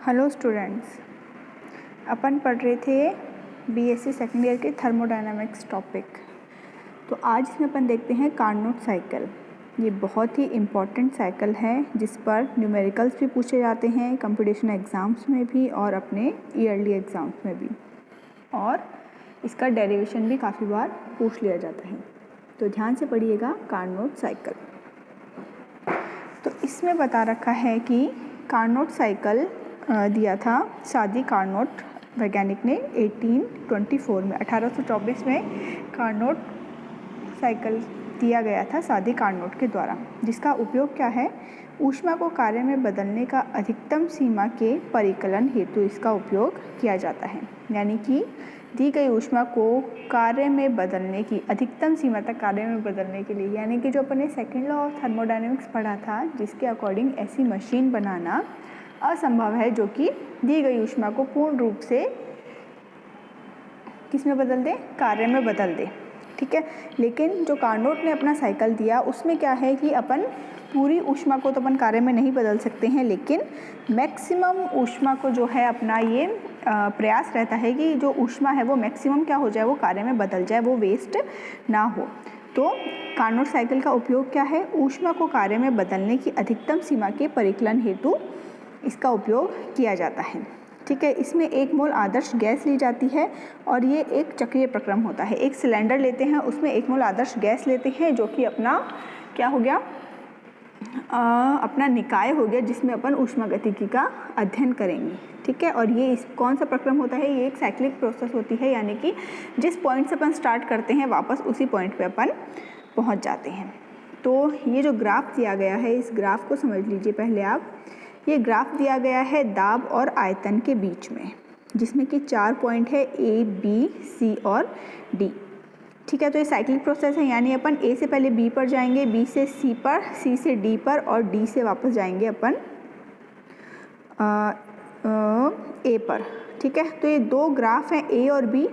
Hello students, अपन पढ़ रहे थे बीएससी सेकेंड ईयर के थर्मोडायनामिक्स टॉपिक। तो आज इसमें अपन देखते हैं कार्नोट साइकिल। ये बहुत ही इम्पॉर्टेंट साइकिल है जिस पर न्यूमेरिकल्स भी पूछे जाते हैं कंपटीशन एग्ज़ाम्स में भी और अपने ईयरली एग्ज़ाम्स में भी, और इसका डेरिवेशन भी काफ़ी बार पूछ लिया जाता है। तो ध्यान से पढ़िएगा कार्नोट साइकिल। तो इसमें बता रखा है कि कार्नोट साइकिल दिया था सादी कार्नोट वैज्ञानिक ने 1824 में 1824 में कार्नोट साइकिल दिया गया था सादी कार्नोट के द्वारा, जिसका उपयोग क्या है, ऊष्मा को कार्य में बदलने का अधिकतम सीमा के परिकलन हेतु इसका उपयोग किया जाता है। यानी कि दी गई ऊष्मा को कार्य में बदलने की अधिकतम सीमा तक कार्य में बदलने के लिए, यानी कि जो अपन ने सेकेंड लॉ ऑफ थर्मोडायनेमिक्स पढ़ा था, जिसके अकॉर्डिंग ऐसी मशीन बनाना असंभव है जो कि दी गई ऊष्मा को पूर्ण रूप से किस में बदल दे, कार्य में बदल दे। ठीक है, लेकिन जो कार्नोट ने अपना साइकिल दिया उसमें क्या है कि अपन पूरी ऊष्मा को तो अपन कार्य में नहीं बदल सकते हैं, लेकिन मैक्सिमम ऊष्मा को जो है अपना ये प्रयास रहता है कि जो ऊष्मा है वो मैक्सिमम क्या हो जाए, वो कार्य में बदल जाए, वो वेस्ट ना हो। तो कार्नोट साइकिल का उपयोग क्या है, ऊष्मा को कार्य में बदलने की अधिकतम सीमा के परिकलन हेतु इसका उपयोग किया जाता है। ठीक है, इसमें 1 मोल आदर्श गैस ली जाती है और ये एक चक्रीय प्रक्रम होता है। एक सिलेंडर लेते हैं, उसमें 1 मोल आदर्श गैस लेते हैं, जो कि अपना क्या हो गया, अपना निकाय हो गया, जिसमें अपन ऊष्मागतिकी का अध्ययन करेंगे। ठीक है, और ये इस कौन सा प्रक्रम होता है, ये एक साइक्लिक प्रोसेस होती है, यानी कि जिस पॉइंट से अपन स्टार्ट करते हैं वापस उसी पॉइंट पे अपन पहुंच जाते हैं। तो ये जो ग्राफ दिया गया है, इस ग्राफ को समझ लीजिए पहले आप। ये ग्राफ दिया गया है दाब और आयतन के बीच में, जिसमें कि 4 पॉइंट है, ए, बी, सी और डी। ठीक है, तो ये साइक्लिक प्रोसेस है, यानी अपन ए से पहले बी पर जाएंगे, बी से सी पर, सी से डी पर और डी से वापस जाएंगे अपन ए पर। ठीक है, तो ये 2 ग्राफ हैं ए और बी।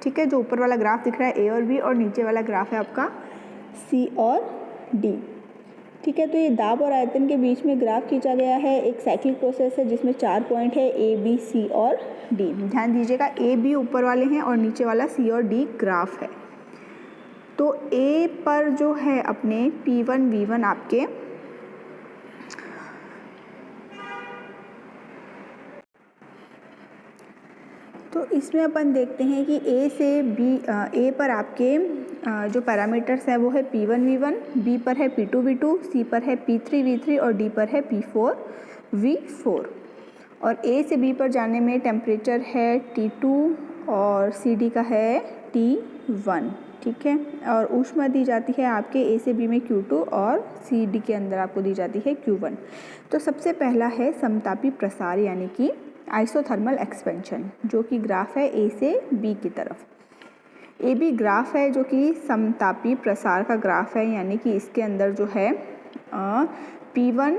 ठीक है, जो ऊपर वाला ग्राफ दिख रहा है ए और बी, और नीचे वाला ग्राफ है आपका सी और डी। ठीक है, तो ये दाब और आयतन के बीच में ग्राफ खींचा गया है। एक साइक्लिक प्रोसेस है जिसमें 4 पॉइंट है, ए, बी, सी और डी। ध्यान दीजिएगा, ए, बी ऊपर वाले हैं और नीचे वाला सी और डी ग्राफ है। तो ए पर जो है अपने P1 V1 आपके तो इसमें अपन देखते हैं कि ए से बी, ए पर आपके जो पैरामीटर्स हैं वो है P1 V1, बी पर है P2 V2, सी पर है P3 V3 और डी पर है P4 V4। और ए से बी पर जाने में टेम्परेचर है T2 और सी डी का है T1। ठीक है, और ऊष्मा दी जाती है आपके ए से बी में Q2 और सी डी के अंदर आपको दी जाती है Q1। तो सबसे पहला है समतापी प्रसार, यानी कि आइसोथर्मल एक्सपेंशन, जो कि ग्राफ है ए से बी की तरफ। ए बी ग्राफ है जो कि समतापी प्रसार का ग्राफ है, यानी कि इसके अंदर जो है P1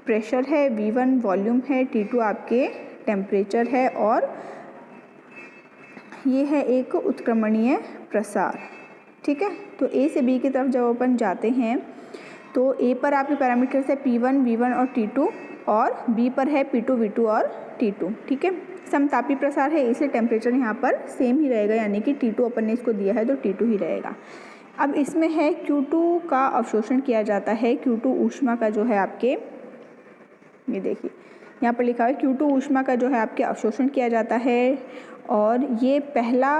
प्रेशर है, V1 वॉल्यूम है, T2 आपके टेम्परेचर है और ये है एक उत्क्रमणीय प्रसार। ठीक है, तो ए से बी की तरफ जब अपन जाते हैं तो ए पर आपके पैरामीटर्स है P1 V1 और T2, और बी पर है P2 V2 और T2। ठीक है, समतापी प्रसार है इसलिए टेम्परेचर यहाँ पर सेम ही रहेगा, यानी कि T2 अपन ने इसको दिया है तो T2 ही रहेगा। अब इसमें है Q2 का अवशोषण किया जाता है। Q2 ऊष्मा का जो है आपके, ये देखिए यहाँ पर लिखा है Q2 ऊष्मा का जो है आपके अवशोषण किया जाता है, और ये पहला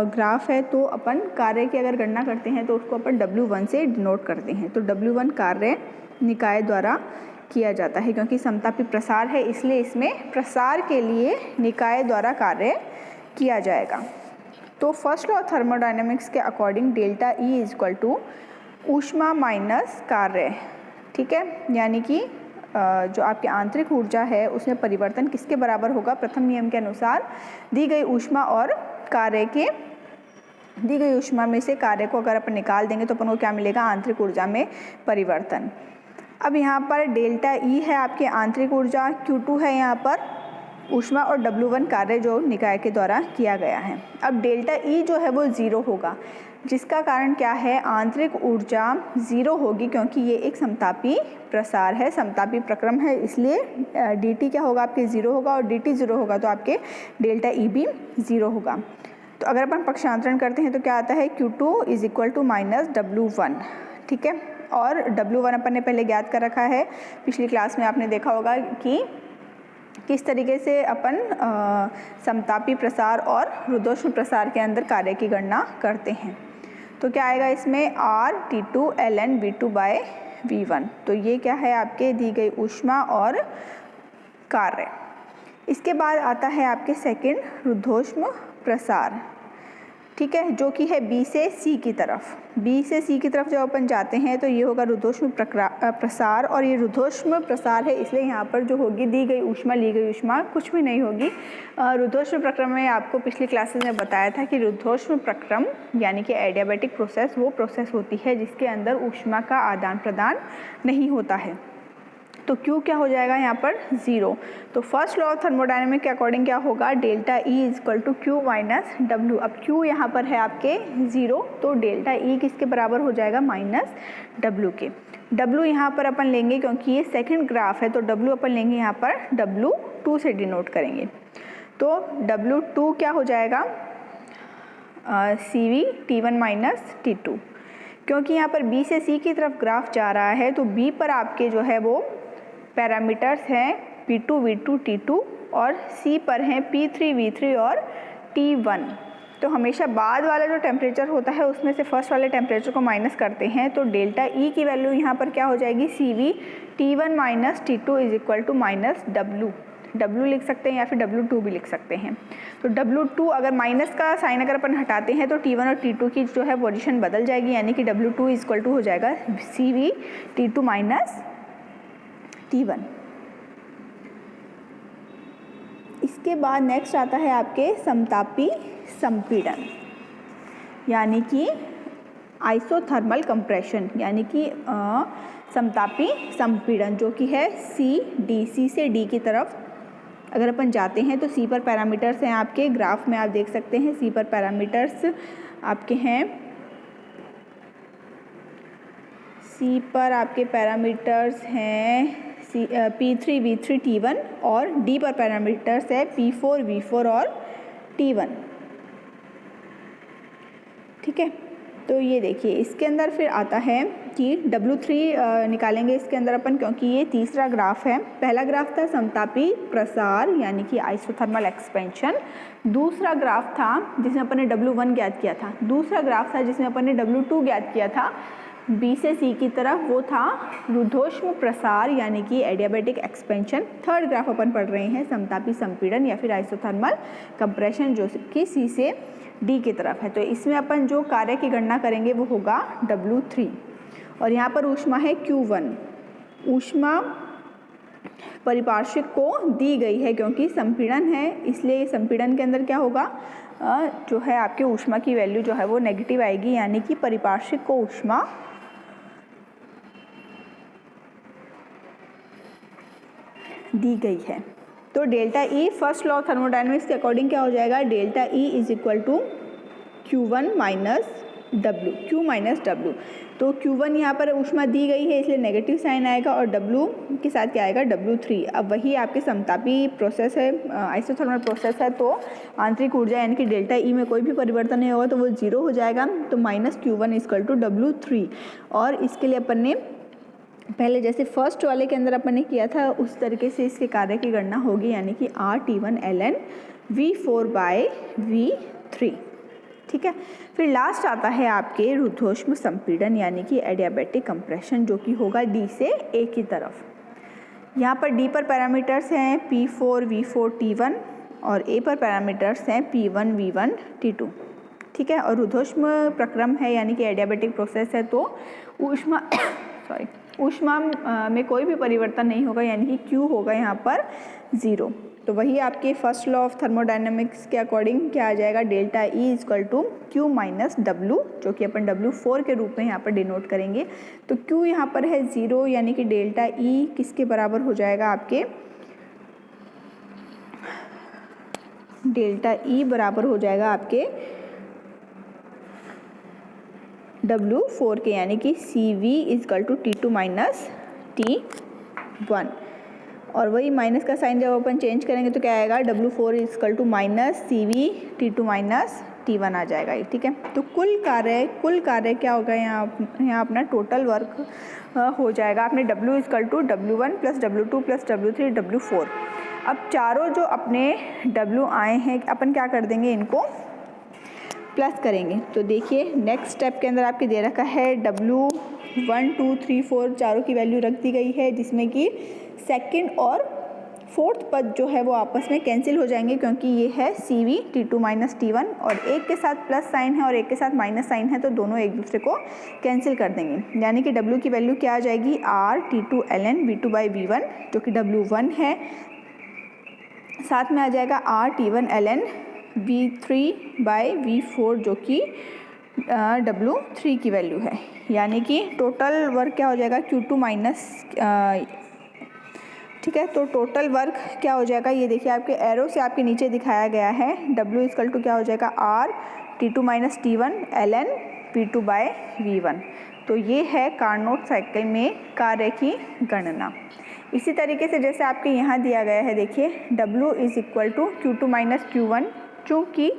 ग्राफ है। तो अपन कार्य की अगर गणना करते हैं तो उसको अपन W1 से डिनोट करते हैं। तो W1 कार्य निकाय द्वारा किया जाता है, क्योंकि समतापी प्रसार है इसलिए इसमें प्रसार के लिए निकाय द्वारा कार्य किया जाएगा। तो फर्स्ट लॉ ऑफ थर्मोडायनेमिक्स के according delta E is equal to ऊष्मा माइनस कार्य। ठीक है, यानी कि जो आपकी आंतरिक ऊर्जा है उसमें परिवर्तन किसके बराबर होगा, प्रथम नियम के अनुसार दी गई ऊष्मा और कार्य के, दी गई ऊष्मा में से कार्य को अगर अपन निकाल देंगे तो अपन को क्या मिलेगा, आंतरिक ऊर्जा में परिवर्तन। अब यहाँ पर डेल्टा ई है आपकी आंतरिक ऊर्जा, Q2 है यहाँ पर ऊष्मा और W1 कार्य जो निकाय के द्वारा किया गया है। अब डेल्टा ई जो है वो 0 होगा, जिसका कारण क्या है, आंतरिक ऊर्जा 0 होगी क्योंकि ये एक समतापी प्रसार है, समतापी प्रक्रम है, इसलिए dt क्या होगा आपके 0 होगा और dt 0 होगा तो आपके डेल्टा E भी 0 होगा। तो अगर अपन पक्षांतरण करते हैं तो क्या आता है, Q2 is equal to minus W1, ठीक है। और W1 अपन ने पहले ज्ञात कर रखा है, पिछली क्लास में आपने देखा होगा कि किस तरीके से अपन समतापी प्रसार और रुद्धोष्म प्रसार के अंदर कार्य की गणना करते हैं। तो क्या आएगा इसमें, R/T2 ln V2 bye V1। तो ये क्या है, आपके दी गई ऊष्मा और कार्य। इसके बाद आता है आपके सेकंड रुद्धोष्म प्रसार, ठीक है, जो कि है B से C की तरफ। B से C की तरफ जब अपन जाते हैं तो ये होगा रुद्धोष्म प्रसार, और ये रुद्धोष्म प्रसार है इसलिए यहाँ पर जो होगी दी गई ऊष्मा ली गई ऊष्मा कुछ भी नहीं होगी। रुद्धोष्म प्रक्रम में आपको पिछली क्लासेस में बताया था कि रुद्धोष्म प्रक्रम यानी कि एडियाबैटिक प्रोसेस वो प्रोसेस होती है जिसके अंदर ऊष्मा का आदान प्रदान नहीं होता है। तो Q क्या हो जाएगा यहाँ पर, 0। तो फर्स्ट लॉ ऑफ थर्मोडायनेमिक के अकॉर्डिंग क्या होगा, delta E is equal to Q minus W। अब Q यहाँ पर है आपके 0, तो डेल्टा E किसके बराबर हो जाएगा, माइनस W के। W यहाँ पर अपन लेंगे क्योंकि ये सेकंड ग्राफ है, तो W अपन लेंगे यहाँ पर W2 से डिनोट करेंगे। तो W2 क्या हो जाएगा, CV T1 माइनस T2। क्योंकि यहाँ पर B से C की तरफ ग्राफ जा रहा है तो B पर आपके जो है वो पैरामीटर्स हैं P2 V2 T2 और C पर हैं P3 V3 और T1। तो हमेशा बाद वाला जो टेम्परेचर होता है उसमें से फर्स्ट वाले टेम्परेचर को माइनस करते हैं, तो डेल्टा E की वैल्यू यहाँ पर क्या हो जाएगी, CV T1 minus T2 is equal to minus W लिख सकते हैं या फिर W2 भी लिख सकते हैं। तो W2 अगर माइनस का साइन अगर अपन हटाते हैं तो T1 और T2 की जो है पोजीशन बदल जाएगी, यानी कि W2 इज इक्वल टू हो जाएगा CV T2 माइनस T1। इसके बाद नेक्स्ट आता है आपके समतापी संपीड़न, यानी कि आइसोथर्मल कंप्रेशन, यानी कि समतापी संपीड़न, जो कि है C से D की तरफ अगर अपन जाते हैं तो C पर पैरामीटर्स हैं आपके, ग्राफ में आप देख सकते हैं C पर पैरामीटर्स आपके हैं, C पर आपके पैरामीटर्स हैं P3 V3 T1 और D पर पैरामीटर्स है P4 V4 और T1, ठीक है। तो ये देखिए इसके अंदर फिर आता है कि W3 निकालेंगे इसके अंदर अपन, क्योंकि ये तीसरा ग्राफ है। पहला ग्राफ था समतापी प्रसार यानी कि आइसोथर्मल एक्सपेंशन, दूसरा ग्राफ था जिसमें अपन ने W1 ज्ञात किया था, दूसरा ग्राफ था जिसमें अपन ने W2 ज्ञात किया था B से C की तरफ, वो था रुद्धोष्म प्रसार यानी कि एडियाबैटिक एक्सपेंशन। थर्ड ग्राफ अपन पढ़ रहे हैं समतापी संपीड़न या फिर आइसोथर्मल कंप्रेशन, जो कि C से D की तरफ है। तो इसमें अपन जो कार्य की गणना करेंगे वो होगा W3, और यहाँ पर ऊष्मा है Q1। ऊष्मा परिपार्श्विक को दी गई है क्योंकि संपीड़न है, इसलिए संपीड़न के अंदर क्या होगा, जो है आपके ऊष्मा की वैल्यू जो है वो नेगेटिव आएगी, यानी कि परिपार्श्विक को ऊष्मा दी गई है। तो delta E first law of thermodynamics के अकॉर्डिंग क्या हो जाएगा, delta E is equal to Q1 minus W, Q minus W। तो Q1 यहाँ पर ऊष्मा दी गई है इसलिए नेगेटिव साइन आएगा, और W के साथ क्या आएगा, W3। अब वही आपके समतापी प्रोसेस है, आइसोथर्मल प्रोसेस है, तो आंतरिक ऊर्जा यानी कि डेल्टा E में कोई भी परिवर्तन नहीं होगा तो वो 0 हो जाएगा। तो minus Q1 equal to W3, और इसके लिए अपन ने पहले जैसे फर्स्ट वाले के अंदर अपन ने किया था उस तरीके से इसके कार्य की गणना होगी, यानी कि RT1 ln V4 bye V3, ठीक है। फिर लास्ट आता है आपके रुद्धोष्म संपीड़न यानी कि एडियाबैटिक कंप्रेशन, जो कि होगा D से A की तरफ। यहाँ पर D पर पैरामीटर्स हैं P4 V4 T1 और A पर पैरामीटर्स हैं P1 V1 T2, ठीक है। और रुद्धोष्म प्रक्रम है यानी कि एडियाबैटिक प्रोसेस है, तो ऊष्मा में कोई भी परिवर्तन नहीं होगा, यानी कि Q होगा यहाँ पर 0। तो वही आपके फर्स्ट लॉ ऑफ थर्मोडायनेमिक्स के अकॉर्डिंग क्या आ जाएगा, delta E equal to Q minus W, जो कि अपन W4 के रूप में यहाँ पर डिनोट करेंगे। तो Q यहाँ पर है 0, यानी कि डेल्टा E किसके बराबर हो जाएगा आपके, डेल्टा E बराबर हो जाएगा आपके W4 के, यानी कि CV is equal to T2 minus T1। और वही माइनस का साइन जब अपन चेंज करेंगे तो क्या आएगा, W4 is equal to minus CV T2 minus T1 आ जाएगा ये, ठीक है। तो कुल कार्य क्या होगा यहाँ अपना टोटल वर्क हो जाएगा। आपने W is equal to W1 plus W2 plus W3 W4। अब चारों जो अपने W आए हैं अपन क्या कर देंगे, इनको प्लस करेंगे। तो देखिए नेक्स्ट स्टेप के अंदर आपके दे रखा है W1 2 3 4 चारों की वैल्यू रख दी गई है, जिसमें कि सेकंड और फोर्थ पद जो है वो आपस में कैंसिल हो जाएंगे, क्योंकि ये है CV T2 माइनस T1 और एक के साथ प्लस साइन है और एक के साथ माइनस साइन है, तो दोनों एक दूसरे को कैंसिल कर देंगे। यानी कि W की वैल्यू क्या आ जाएगी, R T2 ln V2 by V1 जो कि W1 है, साथ में आ जाएगा R T1 ln V3 by V4 जो कि W3 की वैल्यू है। यानी कि टोटल वर्क क्या हो जाएगा, Q2 माइनस, ठीक है। तो टोटल वर्क क्या हो जाएगा, ये देखिए आपके एरो से आपके नीचे दिखाया गया है। W इजकल टू क्या हो जाएगा, R T2 minus T1 ln V2 bye V1। तो ये है कार्नोट साइकिल में कार्य की गणना। इसी तरीके से जैसे आपके यहाँ दिया गया है, देखिए W is equal to Q2 minus Q1, चूँकि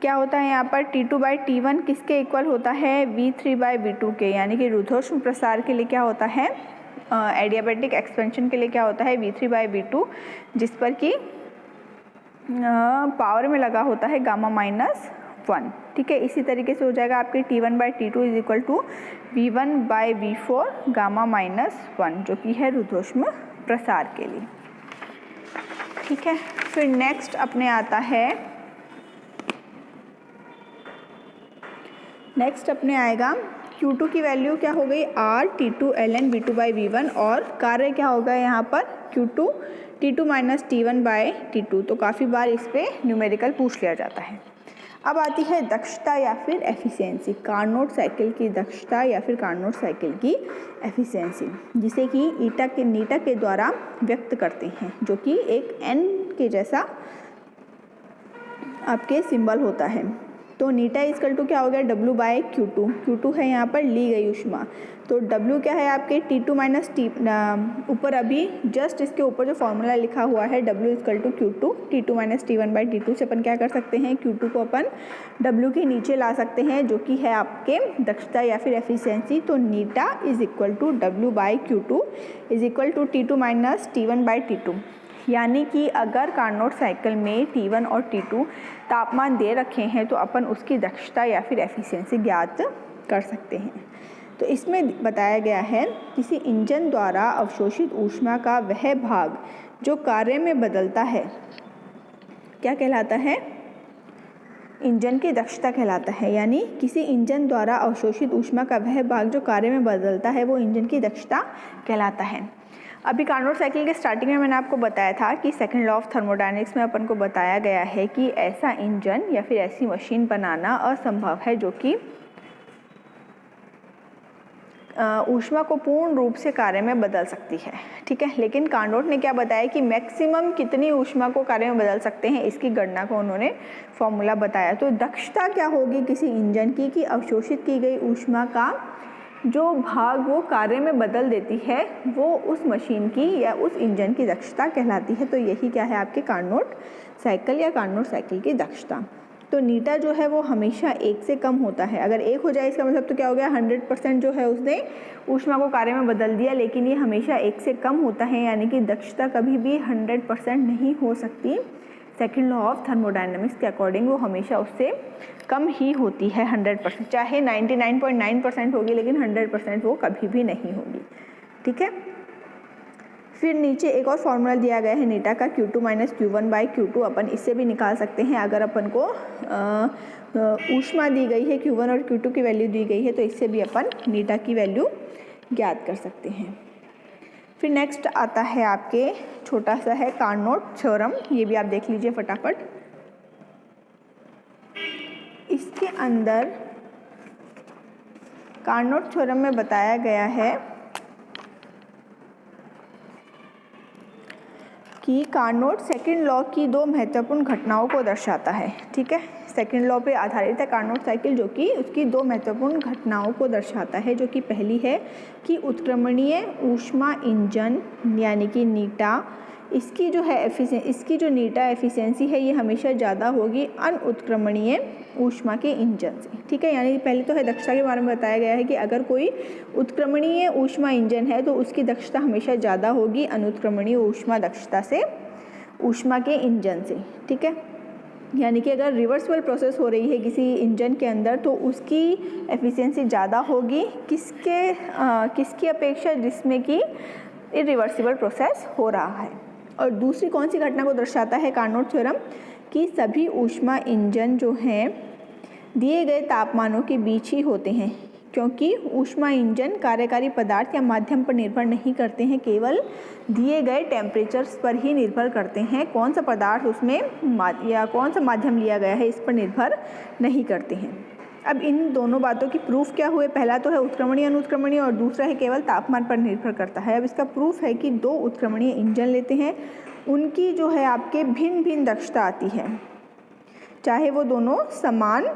क्या होता है यहाँ पर T2 बाई T1 किसके इक्वल होता है, V3 बाई V2 के, यानी कि रुद्धोष्म प्रसार के लिए क्या होता है, एडियाबैटिक एक्सपेंशन के लिए क्या होता है, V3 बाई V2, जिस पर कि पावर में लगा होता है गामा माइनस 1, ठीक है। इसी तरीके से हो जाएगा आपके T1 by T2 is equal to V1 by V4 gamma minus 1, जो कि है रुद्धोष्म प्रसार के लिए, ठीक है। फिर नेक्स्ट अपने आता है, नेक्स्ट अपने आएगा Q2 की वैल्यू क्या हो गई, R T2 ln V2 by V1 और कार्य क्या होगा यहाँ पर Q2 T2 minus T1 by T2। तो काफ़ी बार इस पर न्यूमेरिकल पूछ लिया जाता है। अब आती है दक्षता या फिर एफिशिएंसी, कार्नोट साइकिल की दक्षता या फिर कार्नोट साइकिल की एफिशिएंसी, जिसे कि नीटा के द्वारा व्यक्त करते हैं, जो कि एक N के जैसा आपके सिंबल होता है। तो नीटा इजकल टू क्या हो गया, W बाय Q2 है यहाँ पर ली गई ऊष्मा। तो W क्या है आपके T2 माइनस T, ऊपर अभी जस्ट इसके ऊपर जो फॉर्मूला लिखा हुआ है W is equal to Q2 T2 minus T1 by T2 से अपन क्या कर सकते हैं, Q2 को अपन W के नीचे ला सकते हैं, जो कि है आपके दक्षता या फिर एफिशिएंसी। तो eta is equal to W by Q2 is equal to T2 minus T1 by T2। यानी कि अगर कार्नोट साइकिल में T1 और T2 तापमान दे रखे हैं तो अपन उसकी दक्षता या फिर एफिशिएंसी ज्ञात कर सकते हैं। तो इसमें बताया गया है, किसी इंजन द्वारा अवशोषित ऊष्मा का वह भाग जो कार्य में बदलता है क्या कहलाता है, इंजन की दक्षता कहलाता है। यानी किसी इंजन द्वारा अवशोषित ऊष्मा का वह भाग जो कार्य में बदलता है वो इंजन की दक्षता कहलाता है। अभी कार्नोट साइकिल के स्टार्टिंग में मैंने आपको बताया था कि सेकंड लॉ ऑफ थर्मोडायनेमिक्स में अपन को बताया गया है कि ऐसा इंजन या फिर ऐसी मशीन बनाना असंभव है जो कि ऊष्मा को पूर्ण रूप से कार्य में बदल सकती है, ठीक है। लेकिन कार्नोट ने क्या बताया कि मैक्सिमम कितनी ऊष्मा को कार्य में बदल सकते हैं, इसकी गणना को उन्होंने फॉर्मूला बताया। तो दक्षता क्या होगी किसी इंजन की, कि अवशोषित की गई ऊष्मा का जो भाग वो कार्य में बदल देती है वो उस मशीन की या उस इंजन की दक्षता कहलाती है। तो यही क्या है आपके कार्नोट साइकिल या कार्नोट साइकिल की दक्षता। तो नीटा जो है वो हमेशा 1 से कम होता है। अगर 1 हो जाए इसका मतलब तो क्या हो गया, 100% जो है उसने ऊष्मा को कार्य में बदल दिया, लेकिन ये हमेशा 1 से कम होता है, यानी कि दक्षता कभी भी 100% नहीं हो सकती। सेकेंड लॉ ऑफ थर्मोडायनेमिक्स के अकॉर्डिंग वो हमेशा उससे कम ही होती है 100%, चाहे 99.9% होगी लेकिन 100% वो कभी भी नहीं होगी, ठीक है। फिर नीचे एक और फॉर्मूला दिया गया है नीटा का, Q2 minus Q1 by Q2। अपन इससे भी निकाल सकते हैं अगर अपन को ऊष्मा दी गई है, Q1 और Q2 की वैल्यू दी गई है, तो इससे भी अपन नीटा की वैल्यू ज्ञात कर सकते हैं। फिर नेक्स्ट आता है आपके छोटा सा है कार्नोट थ्योरम, ये भी आप देख लीजिए फटाफट। इसके अंदर कार्नोट थ्योरम में बताया गया है कि कार्नोट सेकंड लॉ की 2 महत्वपूर्ण घटनाओं को दर्शाता है, ठीक है। सेकंड लॉ पे आधारित है कार्नोट साइकिल, जो कि उसकी दो महत्वपूर्ण घटनाओं को दर्शाता है, जो कि पहली है कि उत्क्रमणीय ऊष्मा इंजन यानी कि नीटा, इसकी जो नीटा एफिशिएंसी है ये हमेशा ज़्यादा होगी अनुत्क्रमणीय ऊष्मा के इंजन से। ठीक है, यानी पहले तो है दक्षता के बारे में बताया गया है कि अगर कोई उत्क्रमणीय ऊष्मा इंजन है तो उसकी दक्षता हमेशा ज़्यादा होगी अनुत्क्रमणीय ऊष्मा दक्षता से, ऊष्मा के इंजन से। ठीक है, यानी कि अगर रिवर्सिबल प्रोसेस हो रही है किसी इंजन के अंदर तो उसकी एफिशिएंसी ज़्यादा होगी किसकी अपेक्षा, जिसमें कि इरिवर्सिबल प्रोसेस हो रहा है। और दूसरी कौन सी घटना को दर्शाता है कार्नोट थ्योरम, कि सभी ऊष्मा इंजन जो हैं दिए गए तापमानों के बीच ही होते हैं, क्योंकि ऊष्मा इंजन कार्यकारी पदार्थ या माध्यम पर निर्भर नहीं करते हैं, केवल दिए गए टेम्परेचर्स पर ही निर्भर करते हैं। कौन सा पदार्थ उसमें या कौन सा माध्यम लिया गया है इस पर निर्भर नहीं करते हैं। अब इन दोनों बातों की प्रूफ क्या हुए, पहला तो है उत्क्रमणीय अनुत्क्रमणीय और दूसरा है केवल तापमान पर निर्भर करता है। अब इसका प्रूफ है कि दो उत्क्रमणीय इंजन लेते हैं, उनकी जो है आपके भिन्न भिन्न दक्षता आती है, चाहे वो दोनों समान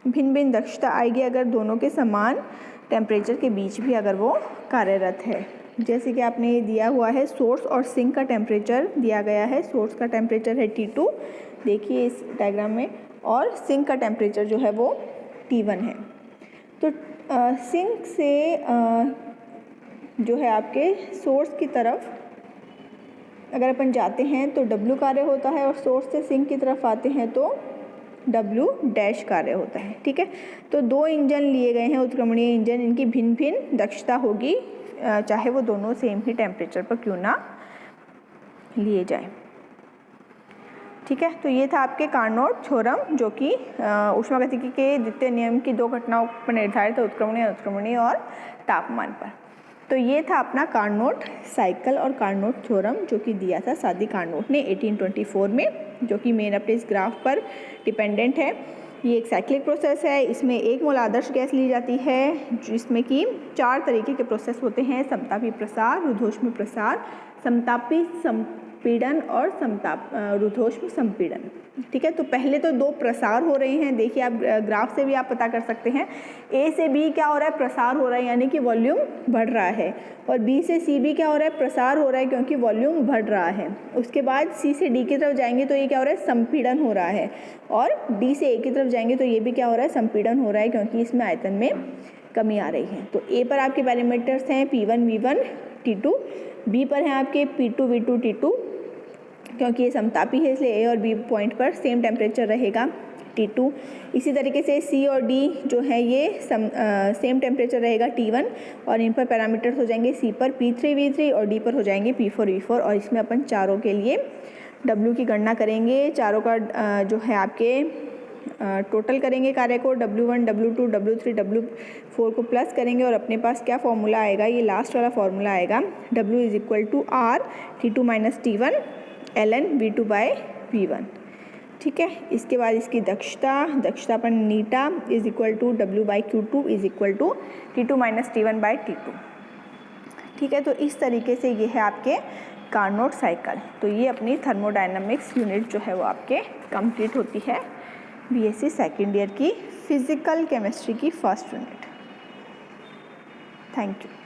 भिन्न भिन्न दक्षता आएगी अगर दोनों के समान टेम्परेचर के बीच भी अगर वो कार्यरत है। जैसे कि आपने ये दिया हुआ है सोर्स और सिंक का टेम्परेचर दिया गया है। सोर्स का टेम्परेचर है T2, देखिए इस डायग्राम में, और सिंक का टेम्परेचर जो है वो T1 है। तो सिंक से जो है आपके सोर्स की तरफ अगर अपन जाते हैं तो W कार्य होता है, और सोर्स से सिंक की तरफ आते हैं तो W डैश कार्य होता है। ठीक है, तो दो इंजन लिए गए हैं उत्क्रमणीय इंजन, इनकी भिन्न भिन्न दक्षता होगी, चाहे वो दोनों सेम ही टेम्परेचर पर क्यों ना लिए जाए। ठीक है, तो ये था आपके कार्नोट थ्योरम, जो कि ऊष्मागतिकी के द्वितीय नियम की दो घटनाओं पर निर्धारित है, उत्क्रमणीय अनुत्क्रमणीय और तापमान पर। तो ये था अपना कार्नोट साइकिल और कार्नोट थ्योरम, जो कि दिया था सादी कार्नोट ने 1824 में, जो कि मेन अपने इस ग्राफ पर डिपेंडेंट है। ये एक साइक्लिक प्रोसेस है, इसमें 1 मोल आदर्श गैस ली जाती है, जिसमें कि 4 तरीके के प्रोसेस होते हैं, समतापी प्रसार, रुद्धोष्म प्रसार, समतापी संपीड़न और रुद्धोष्म संपीड़न। ठीक है, तो पहले तो दो प्रसार हो रहे हैं, देखिए आप ग्राफ से भी आप पता कर सकते हैं। A से B क्या हो रहा है, प्रसार हो रहा है, यानी कि वॉल्यूम बढ़ रहा है, और B से C भी क्या हो रहा है, प्रसार हो रहा है, क्योंकि वॉल्यूम बढ़ रहा है। उसके बाद C से D की तरफ जाएंगे तो ये क्या हो रहा है, संपीड़न हो रहा है, और D से A की तरफ जाएंगे तो ये भी क्या हो रहा है, संपीड़न हो रहा है, क्योंकि इसमें आयतन में कमी आ रही है। तो A पर आपके पैरामीटर्स हैं P1 V1 T2, B पर हैं आपके P2 V2 T2, क्योंकि ये समतापी है इसलिए A और B पॉइंट पर सेम टेम्परेचर रहेगा T2। इसी तरीके से C और D जो है ये सेम टेम्परेचर रहेगा T1, और इन पर पैरामीटर्स हो जाएंगे C पर P3 V3 और D पर हो जाएंगे P4 V4, और इसमें अपन चारों के लिए W की गणना करेंगे। चारों का जो है आपके टोटल करेंगे कार्य को, W1 W2 W3 W4 को प्लस करेंगे, और अपने पास क्या फॉर्मूला आएगा, ये लास्ट वाला फॉर्मूला आएगा, W = R T2 - T1 ln V2 by V1। ठीक है, इसके बाद इसकी दक्षता पर नीटा = W/Q2 = T2 - T1 by T2। ठीक है, तो इस तरीके से ये है आपके कार्नोट साइकिल। तो ये अपनी थर्मोडायनामिक्स यूनिट जो है वो आपके कंप्लीट होती है BSc सेकेंड ईयर की फिजिकल केमिस्ट्री की फर्स्ट यूनिट। Thank you.